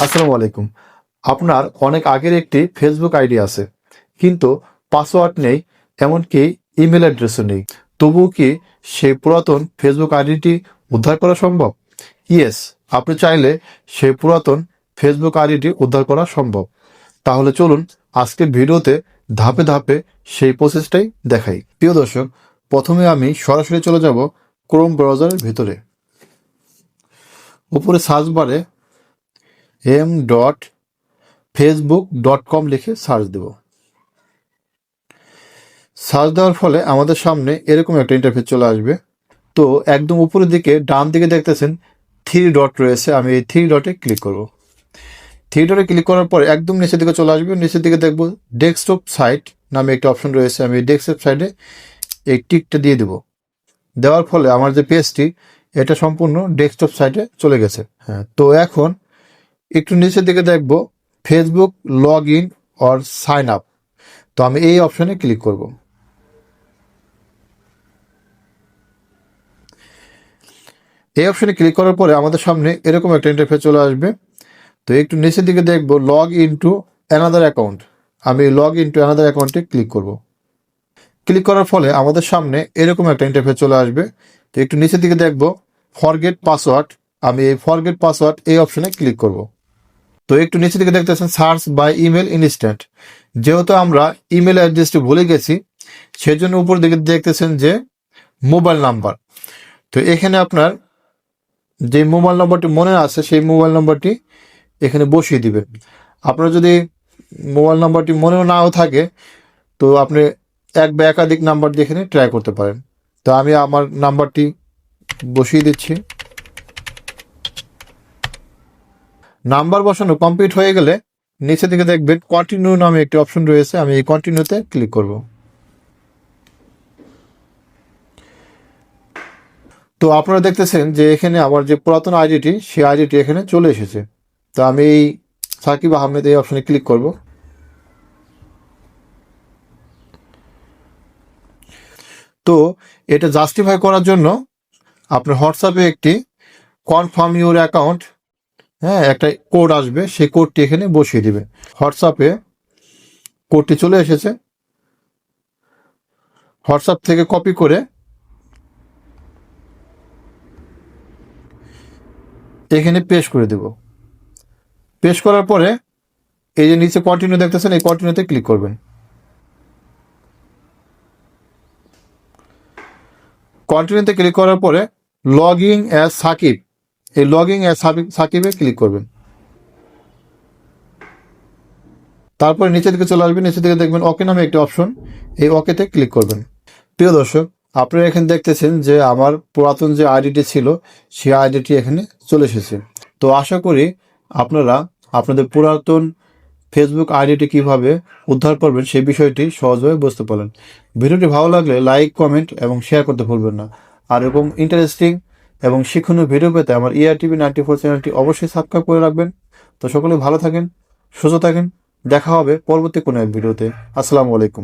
আসসালামু আলাইকুম। আপনার অনেক আগের একটি ফেসবুক আইডি আছে, কিন্তু পাসওয়ার্ড নেই, এমনকি ইমেল অ্যাড্রেসও নেই। তবুও কি সেই পুরাতন ফেসবুক আইডিটি উদ্ধার করা সম্ভব? ইয়েস, আপনি চাইলে সেই পুরাতন ফেসবুক আইডিটি উদ্ধার করা সম্ভব। তাহলে চলুন আজকের ভিডিওতে ধাপে ধাপে সেই প্রসেসটাই দেখাই। প্রিয় দর্শক, প্রথমে আমি সরাসরি চলে যাব ক্রোম ব্রাউজারের ভিতরে। উপরে সার্চ বারে m.facebook.com লিখে সার্চ দেব। সার্চ দেওয়ার ফলে আমাদের সামনে এরকম একটা ইন্টারফেস চলে আসবে। তো একদম উপরের দিকে ডান দিকে দেখতেছেন 3 ডট রয়েছে, আমি এই 3 ডটে ক্লিক করব। 3 ডটে ক্লিক করার পরে একদম নিচের দিকে চলে আসবে। নিচের দিকে দেখব ডেস্কটপ সাইট নামে একটা অপশন রয়েছে, আমি এই ডেস্কটপ সাইটে এই টিকটা দিয়ে দেব। দেওয়ার ফলে আমার যে পেজটি এটা সম্পূর্ণ ডেস্কটপ সাইটে চলে গেছে। হ্যাঁ, তো এখন একটু নিচের দিকে দেখব Facebook log in or sign up. তো আমি এই অপশনে ক্লিক করব। এই অপশনে ক্লিক করার পরে আমাদের সামনে এরকম একটা ইন্টারফেস চলে আসবে। তো একটু নিচের দিকে দেখব log in to another account. আমি লগ ইন টু অ্যানাদার অ্যাকাউন্টে ক্লিক করব। ক্লিক করার ফলে আমাদের সামনে এরকম একটা ইন্টারফেস চলে আসবে। তো একটু নিচের দিকে দেখব ফরগেট পাসওয়ার্ড। আমি এই ফরগেট পাসওয়ার্ড এই অপশনে ক্লিক করব। তো একটু নিচের দিকে দেখতেছেন সার্চ বাই ইমেল ইনস্ট্যান্ট। যেহেতু আমরা ইমেল অ্যাড্রেসটি ভুলে গেছি, সেজন্য উপর দিকে দেখতেছেন যে মোবাইল নাম্বার। তো এখানে আপনার যে মোবাইল নম্বরটি মনে আছে সেই মোবাইল নম্বরটি এখানে বসিয়ে দিবেন। আপনার যদি মোবাইল নাম্বারটি মনেও নাও থাকে, তো আপনি এক বা একাধিক নাম্বার দিয়ে এখানে ট্রাই করতে পারেন। তো আমি আমার নাম্বারটি বসিয়ে দিচ্ছি। নাম্বার বসানো কমপ্লিট হয়ে গেলে নিচে দিকে দেখবেন কন্টিনিউ নামে একটি অপশন রয়েছে, আমি এই কন্টিনিউতে ক্লিক করব। তো আপনারা দেখতেছেন যে এখানে আমার যে পুরাতন আইডিটি সেই আইডিটি এখানে চলে এসেছে। তো আমি এই সাকিব আহমেদ এই অপশনে ক্লিক করব। তো এটা জাস্টিফাই করার জন্য আপনার হোয়াটসঅ্যাপে একটি কনফার্ম ইউর অ্যাকাউন্ট, একটা কোড আসবে, সেই কোডটি এখানে বসিয়ে দিবেন। হোয়াটসঅ্যাপে কোডটি চলে এসেছে, হোয়াটসঅ্যাপ থেকে কপি করে এখানে পেস্ট করে দেব। পেস্ট করার পরে এই যে নিচে কন্টিনিউ দেখতেছেন, এই কন্টিনিউতে ক্লিক করবেন। কন্টিনিউতে ক্লিক করার পরে লগইন অ্যাজ সাকিব, এই লগইন অ্যাজ সাকিবে ক্লিক করবেন। তারপরে নিচের দিকে চলে আসবেন, নিচের দিকে দেখবেন ওকে নামে একটি অপশন, এই ওকেতে ক্লিক করবেন। প্রিয় দর্শক, আপনারা এখানে দেখতেছেন যে আমার পুরাতন যে আইডিটি ছিল সেই আইডিটি এখানে চলে এসেছে। তো আশা করি আপনারা আপনাদের পুরাতন ফেসবুক আইডিটি কিভাবে উদ্ধার করবেন সেই বিষয়টি সহজভাবে বুঝতে পারলেন। ভিডিওটি ভালো লাগলে লাইক, কমেন্ট এবং শেয়ার করতে ভুলবেন না। আর এরকম ইন্টারেস্টিং এবং শিক্ষণীয় ভিডিও পেতে আমার ERTV 94 চ্যানেলটি অবশ্যই সাবস্ক্রাইব করে রাখবেন। তো সকলে ভালো থাকেন, সুস্থ থাকেন, দেখা হবে পরবর্তী কোনো এক ভিডিওতে। আসসালামু আলাইকুম।